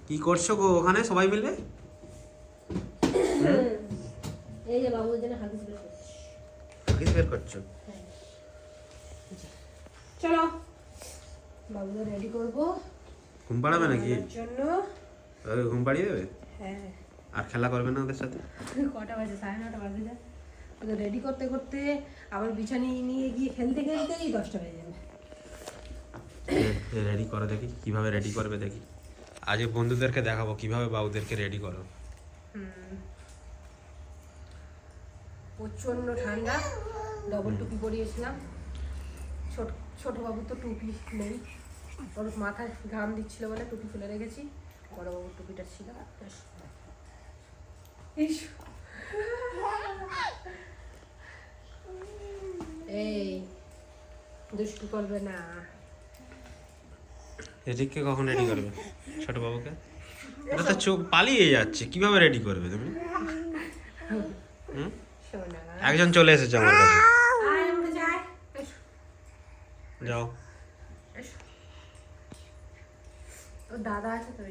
কি করছো গো ওখানে সবাই মিলে? এই যে বাবুদের জন্য হাগিস বের করছি। হাগিস বের করছো? চলো বাবুদের রেডি করবো। ঘুম পাড়াবে নাকি? জন্য ওকে ঘুম পাড়িয়ে দেবে? হ্যাঁ। আর খেলা করবে না ওদের সাথে? কটা বাজে? 9:30 বাজে যায়। ওদের রেডি করতে করতে আবার বিছানি নিয়ে গিয়ে খেলতে খেলতেই 10টা বেজে যাবে। রেডি করো দেখি কিভাবে রেডি করবে দেখি। আজ বন্ধুদেরকে দেখাবো কিভাবে বাবুদেরকে রেডি করো। প্রচন্ড ঠান্ডা, ডবল টুপি পরিয়েছিলাম। ছোট বাবু তো টুপি নেই, ওর মাথায় ঘাম দিচ্ছিল বলে টুপি খুলে রেখেছি। বড় বাবুর টুপিটা ছিল। এই দুষ্টু করবে না। এদিককে কখন রেডি করবে ছোট বাবুকে? এটা তো চোখ পালিয়ে যাচ্ছে, কিভাবে রেডি করবে তুমি? একজন চলে এসেছে আমার কাছে। যাও। দাদা আছে তো,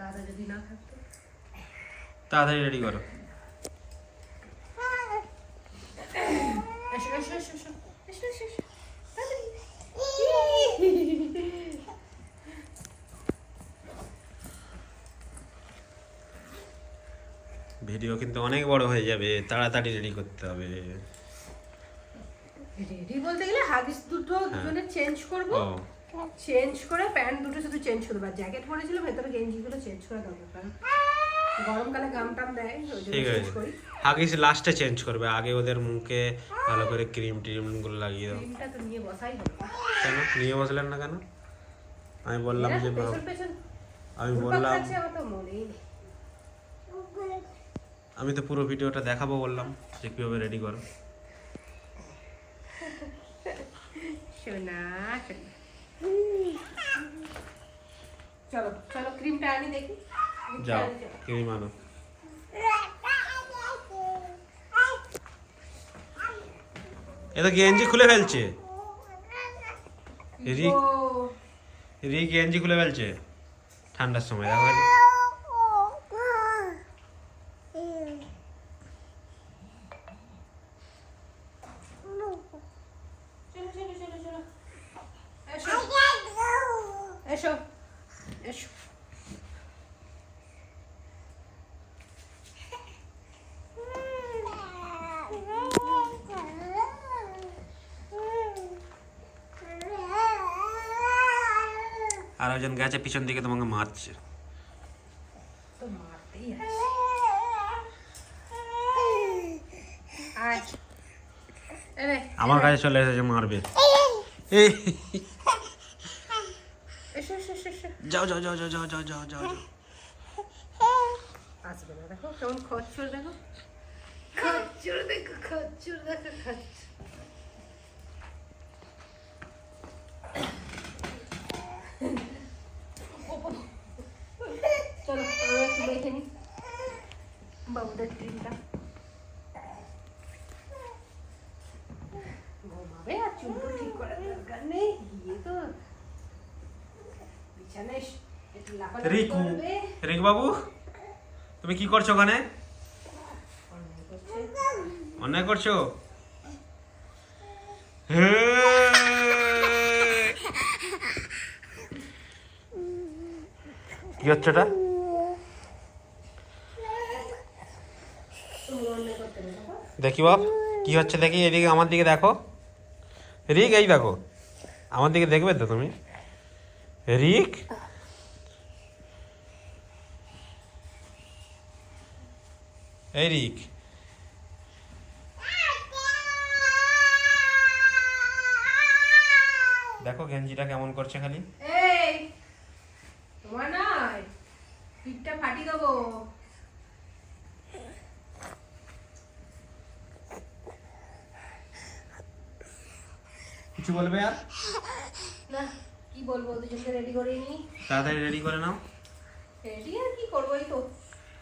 দাদা যদি না থাকতো। তাড়াতাড়ি রেডি করো। ভিডিও কিন্তু অনেক বড় হয়ে যাবে, তাড়াতাড়ি রেডি করতে হবে। রেডি বলতে গেলে হাগিস দুটো দুজনে চেঞ্জ করবো, চেঞ্জ করে প্যান্ট দুটো শুধু চেঞ্জ করবো। আর জ্যাকেট পরেছিল, ভেতরে গেঞ্জিগুলো চেঞ্জ করা দরকার, কারণ গরমকালে ঘাম টাম দেয়, ওই জন্য চেঞ্জ করি। হাগিস লাস্টে চেঞ্জ করবে, আগে ওদের মুখে ভালো করে ক্রিম গুলো লাগিয়ে দাও। ক্রিমটা তো নিয়ে বসাই হবে। কেন নিয়ে বসলেন না কেন? আমি বললাম যে আমি বললাম আমি তো পুরো ভিডিওটা দেখাবো বললাম যে কিভাবে রেডি করো। চলো চলো ক্রিমটা আনি দেখি। যাও ক্রিম আনো। এটা গেঞ্জি খুলে ফেলছে, রিক গেঞ্জি খুলে ফেলছে ঠান্ডার সময়। দেখো এসো এসো। আর একজন গেছে পিছন দিকে তোমাকে মারছে। আমার কাছে চলে এসেছে মারবে। যাও যাও যাও যাও যাও যাও যাও যাও। আসবে না, দেখো কেমন খচ্চর, দেখো খচ্চর, দেখো খচ্চর, দেখো খচ্চর। চলো আমরা একটু দেখে নিই বাবুদের ক্রিমটা। ঘুমাবে আর চুল ঠিক করার দরকার নেই, গিয়ে তো বিছানায় একটু লাফালাফি করবে। রিক বাবু তুমি কি করছো ওখানে? অন্যায় করছো? কি হচ্ছে এটা? দেখি বাপ কি হচ্ছে দেখি, এদিকে আমার দিকে দেখো। রিক এই দেখো, আমার দিকে দেখবে তো তুমি? রিক এই রিক, দেখো গেঞ্জিটা কেমন করছে খালি। এই তোমার নয়, পিঠটা ফাটি দেবো। কিছু বলবে আর? না কি বলবো, দুজনকে রেডি করে নি। তাড়াতাড়ি রেডি করে নাও। রেডি আর কি করবো, এই তো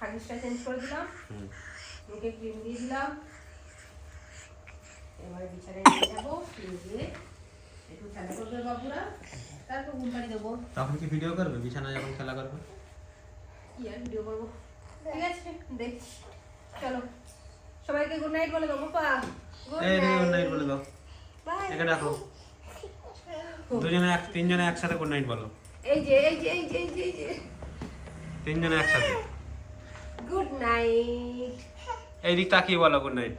হাগিসটা চেঞ্জ করে দিলাম, মুখে ক্রিম দিয়ে দিলাম। এবারে বিছানায় নিয়ে যাবো, নিয়ে গিয়ে একটু খেলা করবে বাবুরা। তারপর ঘুম পাড়িয়ে দেবো। তখন কি ভিডিও করবে বিছানায় যখন খেলা করবে? কি আর ভিডিও করবো? ঠিক আছে, দেখছি। চলো সবাইকে গুড নাইট বলে দেবো। পা এই গুড নাইট বলে দাও। বাই। এখানে রাখো। তিনজনে একসাথে গুড নাইট বলো। এই যে এই যে এই যে এই যে এই যে তিনজনে একসাথে। Good night. এই দিক তাকিয়ে বলো গুড নাইট।